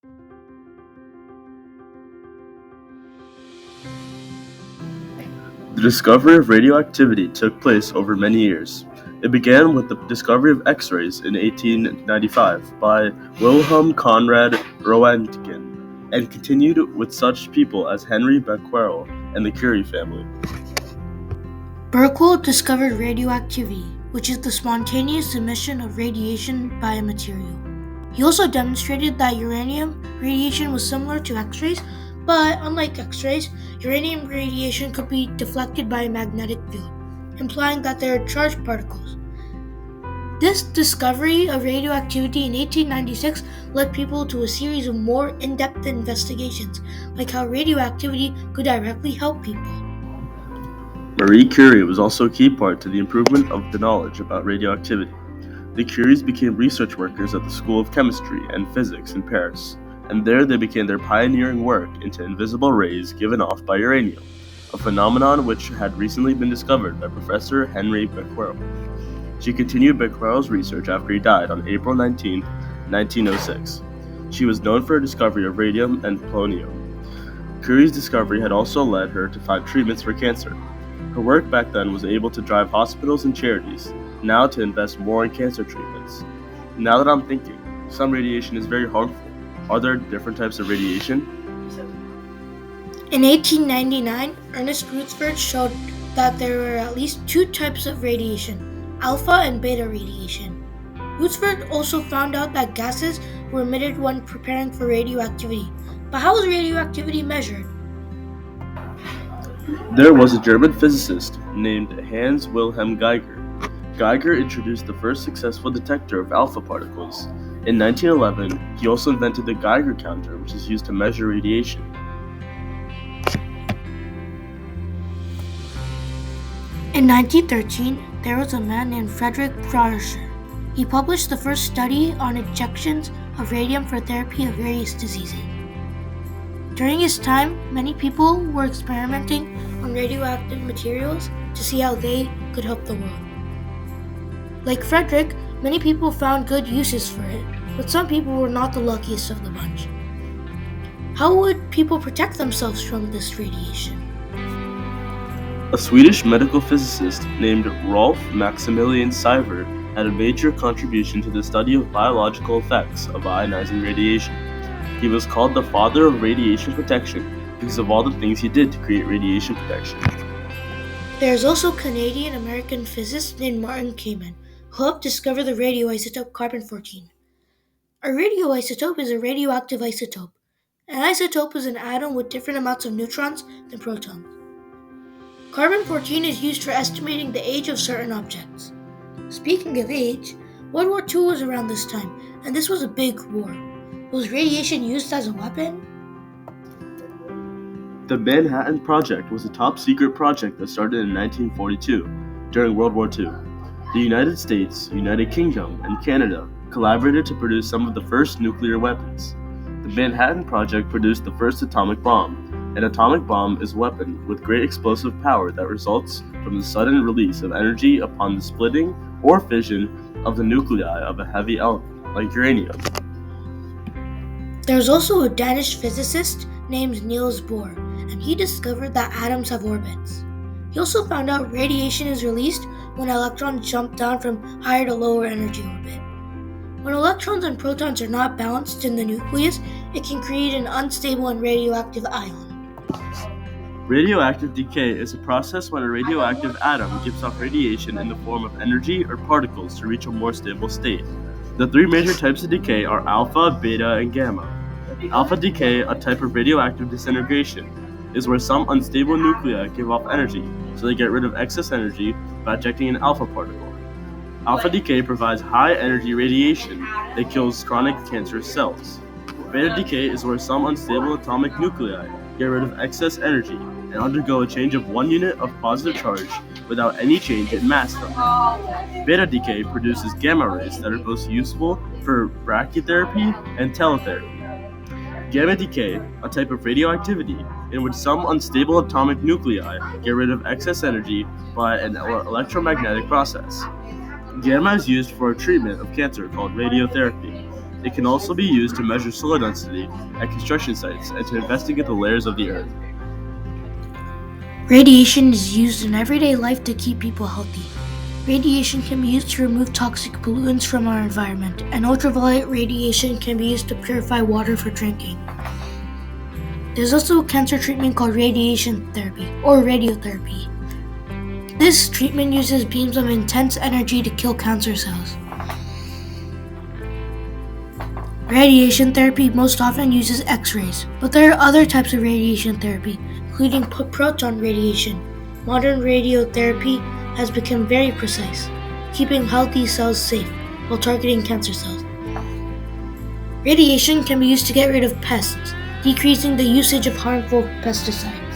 The discovery of radioactivity took place over many years. It began with the discovery of X-rays in 1895 by Wilhelm Conrad Roentgen and continued with such people as Henry Becquerel and the Curie family. Becquerel discovered radioactivity, which is the spontaneous emission of radiation by a material. He also demonstrated that uranium radiation was similar to X-rays, but unlike X-rays, uranium radiation could be deflected by a magnetic field, implying that they are charged particles. This discovery of radioactivity in 1896 led people to a series of more in-depth investigations, like how radioactivity could directly help people. Marie Curie was also a key part to the improvement of the knowledge about radioactivity. The Curies became research workers at the School of Chemistry and Physics in Paris, and there they began their pioneering work into invisible rays given off by uranium, a phenomenon which had recently been discovered by Professor Henry Becquerel. She continued Becquerel's research after he died on April 19, 1906. She was known for her discovery of radium and polonium. Curie's discovery had also led her to find treatments for cancer. Her work back then was able to drive hospitals and charities now to invest more in cancer treatments. Now that I'm thinking, some radiation is very harmful. Are there different types of radiation? In 1899, Ernest Rutherford showed that there were at least two types of radiation, alpha and beta radiation. Rutherford also found out that gases were emitted when preparing for radioactivity. But how is radioactivity measured? There was a German physicist named Hans Wilhelm Geiger. Geiger introduced the first successful detector of alpha particles. In 1911, he also invented the Geiger counter, which is used to measure radiation. In 1913, there was a man named Friedrich Forscher. He published the first study on injections of radium for therapy of various diseases. During his time, many people were experimenting on radioactive materials to see how they could help the world. Like Frederick, many people found good uses for it, but some people were not the luckiest of the bunch. How would people protect themselves from this radiation? A Swedish medical physicist named Rolf Maximilian Siever had a major contribution to the study of biological effects of ionizing radiation. He was called the father of radiation protection because of all the things he did to create radiation protection. There is also a Canadian-American physicist named Martin Kamen, who helped discover the radioisotope carbon-14. A radioisotope is a radioactive isotope. An isotope is an atom with different amounts of neutrons than protons. Carbon-14 is used for estimating the age of certain objects. Speaking of age, World War II was around this time, and this was a big war. Was radiation used as a weapon? The Manhattan Project was a top-secret project that started in 1942, during World War II. The United States, United Kingdom, and Canada collaborated to produce some of the first nuclear weapons. The Manhattan Project produced the first atomic bomb. An atomic bomb is a weapon with great explosive power that results from the sudden release of energy upon the splitting or fission of the nuclei of a heavy element, like uranium. There was also a Danish physicist named Niels Bohr, and he discovered that atoms have orbits. He also found out radiation is released when electrons jump down from higher to lower energy orbit. When electrons and protons are not balanced in the nucleus, it can create an unstable and radioactive ion. Radioactive decay is a process when a radioactive atom gives off radiation in the form of energy or particles to reach a more stable state. The three major types of decay are alpha, beta, and gamma. Alpha decay, a type of radioactive disintegration, is where some unstable nuclei give off energy, so they get rid of excess energy by ejecting an alpha particle. Alpha decay provides high-energy radiation that kills chronic cancerous cells. Beta decay is where some unstable atomic nuclei get rid of excess energy and undergo a change of 1 unit of positive charge without any change in mass number. Beta decay produces gamma rays that are both useful for brachytherapy and teletherapy. Gamma decay, a type of radioactivity in which some unstable atomic nuclei get rid of excess energy by an electromagnetic process. Gamma is used for a treatment of cancer called radiotherapy. It can also be used to measure soil density at construction sites and to investigate the layers of the earth. Radiation is used in everyday life to keep people healthy. Radiation can be used to remove toxic pollutants from our environment, and ultraviolet radiation can be used to purify water for drinking. There's also a cancer treatment called radiation therapy, or radiotherapy. This treatment uses beams of intense energy to kill cancer cells. Radiation therapy most often uses X-rays, but there are other types of radiation therapy, including proton radiation. Modern radiotherapy has become very precise, keeping healthy cells safe while targeting cancer cells. Radiation can be used to get rid of pests, decreasing the usage of harmful pesticides.